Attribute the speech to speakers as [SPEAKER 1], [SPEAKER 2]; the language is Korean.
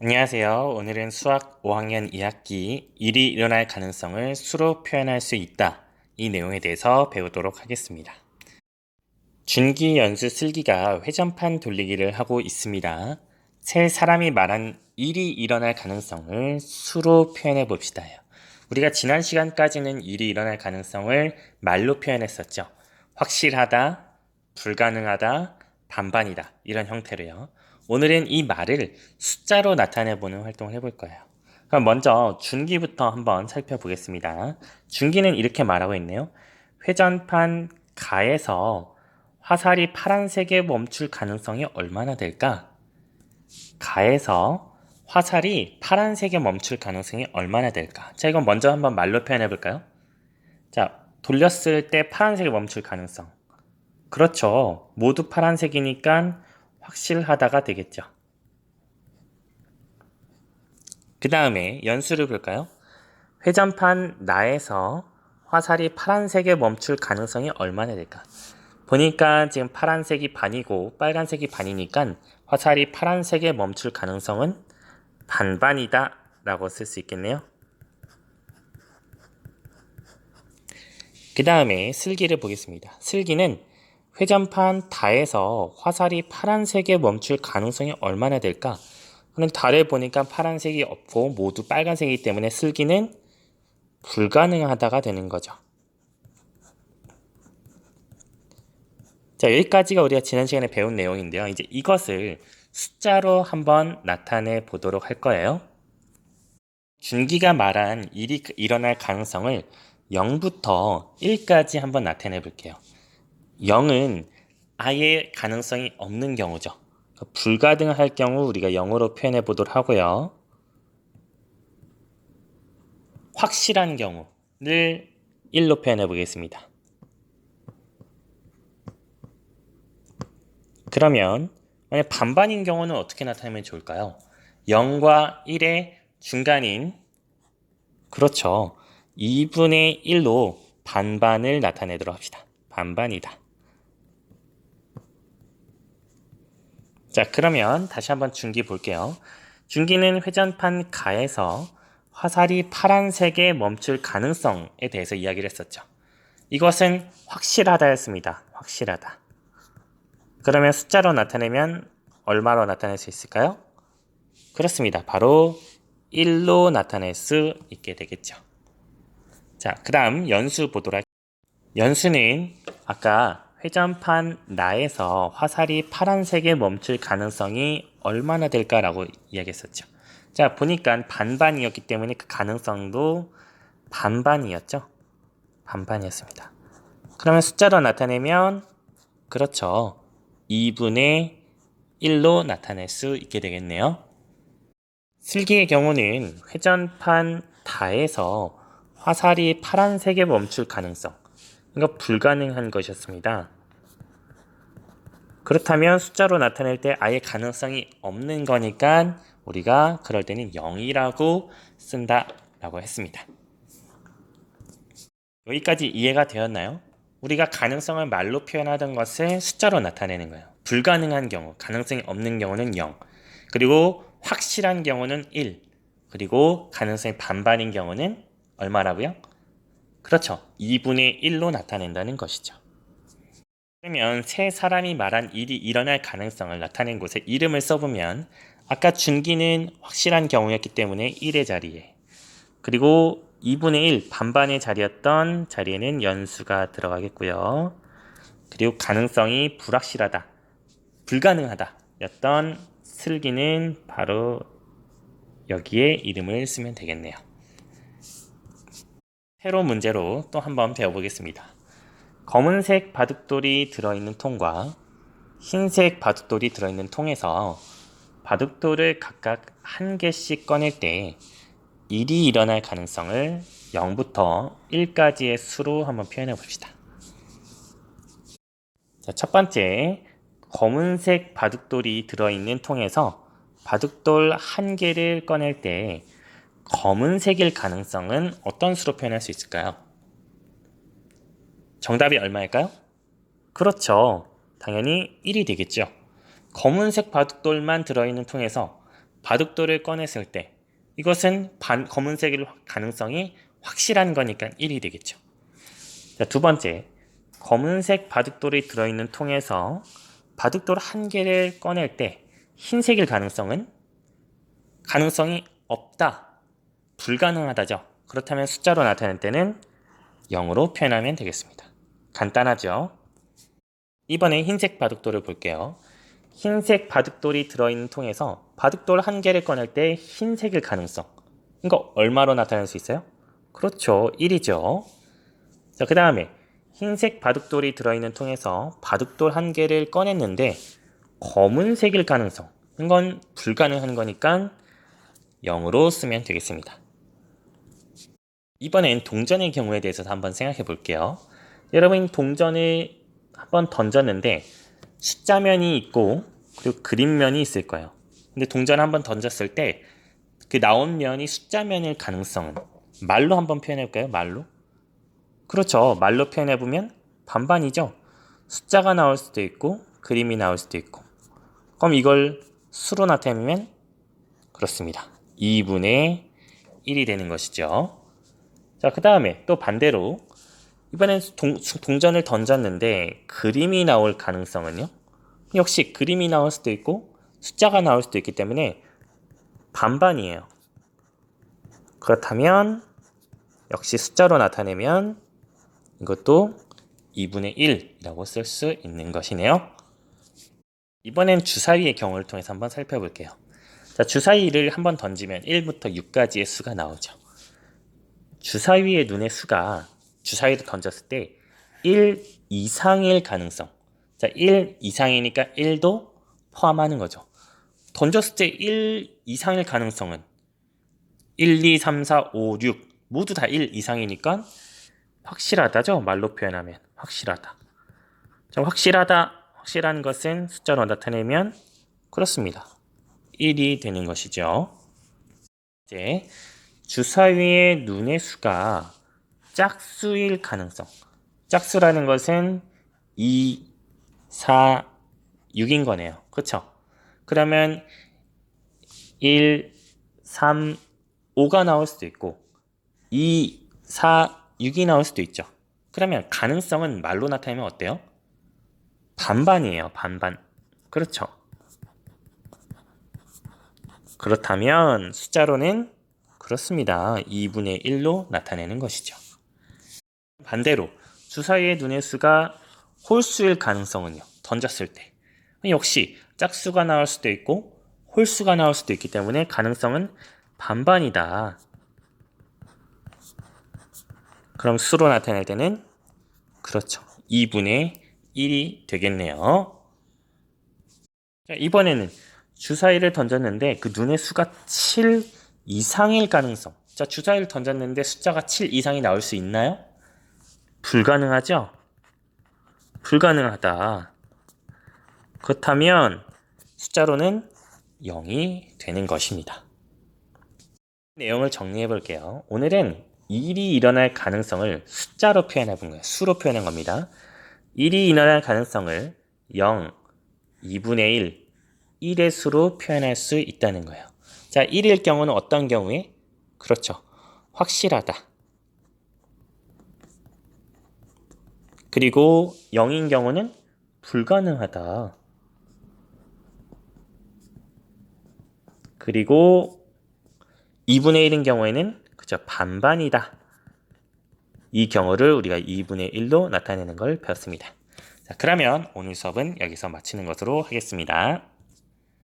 [SPEAKER 1] 안녕하세요. 오늘은 수학 5학년 2학기 일이 일어날 가능성을 수로 표현할 수 있다. 이 내용에 대해서 배우도록 하겠습니다. 준기, 연수, 슬기가 회전판 돌리기를 하고 있습니다. 세 사람이 말한 일이 일어날 가능성을 수로 표현해 봅시다요. 우리가 지난 시간까지는 일이 일어날 가능성을 말로 표현했었죠. 확실하다, 불가능하다, 반반이다 이런 형태로요. 오늘은 이 말을 숫자로 나타내보는 활동을 해볼 거예요. 그럼 먼저 준기부터 한번 살펴보겠습니다. 준기는 이렇게 말하고 있네요. 회전판 가에서 화살이 파란색에 멈출 가능성이 얼마나 될까? 가에서 화살이 파란색에 멈출 가능성이 얼마나 될까? 자, 이건 먼저 한번 말로 표현해 볼까요? 자, 돌렸을 때 파란색에 멈출 가능성. 그렇죠. 모두 파란색이니까 확실하다가 되겠죠. 그 다음에 연수를 볼까요? 회전판 나에서 화살이 파란색에 멈출 가능성이 얼마나 될까? 보니까 지금 파란색이 반이고 빨간색이 반이니까 화살이 파란색에 멈출 가능성은 반반이다 라고 쓸 수 있겠네요. 그 다음에 슬기를 보겠습니다. 슬기는 회전판 달에서 화살이 파란색에 멈출 가능성이 얼마나 될까? 그럼 달을 보니까 파란색이 없고 모두 빨간색이기 때문에 슬기는 불가능하다가 되는 거죠. 자, 여기까지가 우리가 지난 시간에 배운 내용인데요. 이제 이것을 숫자로 한번 나타내 보도록 할 거예요. 준기가 말한 일이 일어날 가능성을 0부터 1까지 한번 나타내 볼게요. 0은 아예 가능성이 없는 경우죠. 불가능할 경우 우리가 0으로 표현해 보도록 하고요. 확실한 경우를 1로 표현해 보겠습니다. 그러면 만약 반반인 경우는 어떻게 나타내면 좋을까요? 0과 1의 중간인, 그렇죠. 2분의 1로 반반을 나타내도록 합시다. 반반이다. 자, 그러면 다시 한번 준기 볼게요. 준기는 회전판 가에서 화살이 파란색에 멈출 가능성에 대해서 이야기를 했었죠. 이것은 확실하다였습니다. 확실하다. 그러면 숫자로 나타내면 얼마로 나타낼 수 있을까요? 그렇습니다. 바로 1로 나타낼 수 있게 되겠죠. 자, 그 다음 연수 보도록 할게요. 연수는 아까 회전판 나에서 화살이 파란색에 멈출 가능성이 얼마나 될까라고 이야기했었죠. 자, 보니까 반반이었기 때문에 그 가능성도 반반이었죠. 반반이었습니다. 그러면 숫자로 나타내면 그렇죠. 2분의 1로 나타낼 수 있게 되겠네요. 슬기의 경우는 회전판 다에서 화살이 파란색에 멈출 가능성, 이거 불가능한 것이었습니다. 그렇다면 숫자로 나타낼 때 아예 가능성이 없는 거니까 우리가 그럴 때는 0이라고 쓴다라고 했습니다. 여기까지 이해가 되었나요? 우리가 가능성을 말로 표현하던 것을 숫자로 나타내는 거예요. 불가능한 경우, 가능성이 없는 경우는 0, 그리고 확실한 경우는 1, 그리고 가능성이 반반인 경우는 얼마라고요? 그렇죠. 2분의 1로 나타낸다는 것이죠. 그러면 세 사람이 말한 일이 일어날 가능성을 나타낸 곳에 이름을 써보면 아까 준기는 확실한 경우였기 때문에 1의 자리에, 그리고 2분의 1 반반의 자리였던 자리에는 연수가 들어가겠고요. 그리고 가능성이 불확실하다, 불가능하다 였던 슬기는 바로 여기에 이름을 쓰면 되겠네요. 새로운 문제로 또 한번 배워보겠습니다. 검은색 바둑돌이 들어있는 통과 흰색 바둑돌이 들어있는 통에서 바둑돌을 각각 한 개씩 꺼낼 때 일이 일어날 가능성을 0부터 1까지의 수로 한번 표현해 봅시다. 자, 첫 번째, 검은색 바둑돌이 들어있는 통에서 바둑돌 한 개를 꺼낼 때 검은색일 가능성은 어떤 수로 표현할 수 있을까요? 정답이 얼마일까요? 그렇죠. 당연히 1이 되겠죠. 검은색 바둑돌만 들어있는 통에서 바둑돌을 꺼냈을 때 이것은 검은색일 가능성이 확실한 거니까 1이 되겠죠. 자, 두 번째, 검은색 바둑돌이 들어있는 통에서 바둑돌 한 개를 꺼낼 때 흰색일 가능성이 없다, 불가능하다죠. 그렇다면 숫자로 나타낼 때는 0으로 표현하면 되겠습니다. 간단하죠? 이번에 흰색 바둑돌을 볼게요. 흰색 바둑돌이 들어있는 통에서 바둑돌 한 개를 꺼낼 때 흰색일 가능성, 이거 얼마로 나타낼 수 있어요? 그렇죠, 1이죠. 자, 그 다음에 흰색 바둑돌이 들어있는 통에서 바둑돌 한 개를 꺼냈는데 검은색일 가능성, 이건 불가능한 거니까 0으로 쓰면 되겠습니다. 이번엔 동전의 경우에 대해서 한번 생각해 볼게요. 여러분, 동전을 한번 던졌는데 숫자면이 있고 그리고 그림면이 있을 거예요. 근데 동전 한번 던졌을 때 그 나온 면이 숫자면일 가능성은 말로 한번 표현해 볼까요? 말로? 그렇죠. 말로 표현해 보면 반반이죠. 숫자가 나올 수도 있고 그림이 나올 수도 있고. 그럼 이걸 수로 나타내면 그렇습니다. 2분의 1이 되는 것이죠. 자, 그 다음에 또 반대로 이번엔 동전을 던졌는데 그림이 나올 가능성은요? 역시 그림이 나올 수도 있고 숫자가 나올 수도 있기 때문에 반반이에요. 그렇다면 역시 숫자로 나타내면 이것도 2분의 1이라고 쓸 수 있는 것이네요. 이번엔 주사위의 경우를 통해서 한번 살펴볼게요. 자, 주사위를 한번 던지면 1부터 6까지의 수가 나오죠. 주사위의 눈의 수가 주사위를 던졌을 때 1 이상일 가능성. 자, 1 이상이니까 1도 포함하는 거죠. 던졌을 때 1 이상일 가능성은 1, 2, 3, 4, 5, 6 모두 다 1 이상이니까 확실하다죠. 말로 표현하면 확실하다. 자, 확실한 것은 숫자로 나타내면 그렇습니다. 1이 되는 것이죠. 이제 주사위의 눈의 수가 짝수일 가능성. 짝수라는 것은 2, 4, 6인 거네요. 그렇죠? 그러면 1, 3, 5가 나올 수도 있고 2, 4, 6이 나올 수도 있죠. 그러면 가능성은 말로 나타내면 어때요? 반반이에요. 반반. 그렇죠. 그렇다면 숫자로는 그렇습니다. 2분의 1로 나타내는 것이죠. 반대로 주사위의 눈의 수가 홀수일 가능성은요. 던졌을 때. 역시 짝수가 나올 수도 있고 홀수가 나올 수도 있기 때문에 가능성은 반반이다. 그럼 수로 나타낼 때는 그렇죠. 2분의 1이 되겠네요. 자, 이번에는 주사위를 던졌는데 그 눈의 수가 7 이상일 가능성. 자, 주사위를 던졌는데 숫자가 7 이상이 나올 수 있나요? 불가능하죠? 불가능하다. 그렇다면 숫자로는 0이 되는 것입니다. 내용을 정리해 볼게요. 오늘은 일이 일어날 가능성을 숫자로 표현해 본 거예요. 수로 표현한 겁니다. 일이 일어날 가능성을 0, 2분의 1, 1의 수로 표현할 수 있다는 거예요. 자, 1일 경우는 어떤 경우에? 그렇죠. 확실하다. 그리고 0인 경우는 불가능하다. 그리고 2분의 1인 경우에는 그죠, 반반이다. 이 경우를 우리가 2분의 1로 나타내는 걸 배웠습니다. 자, 그러면 오늘 수업은 여기서 마치는 것으로 하겠습니다.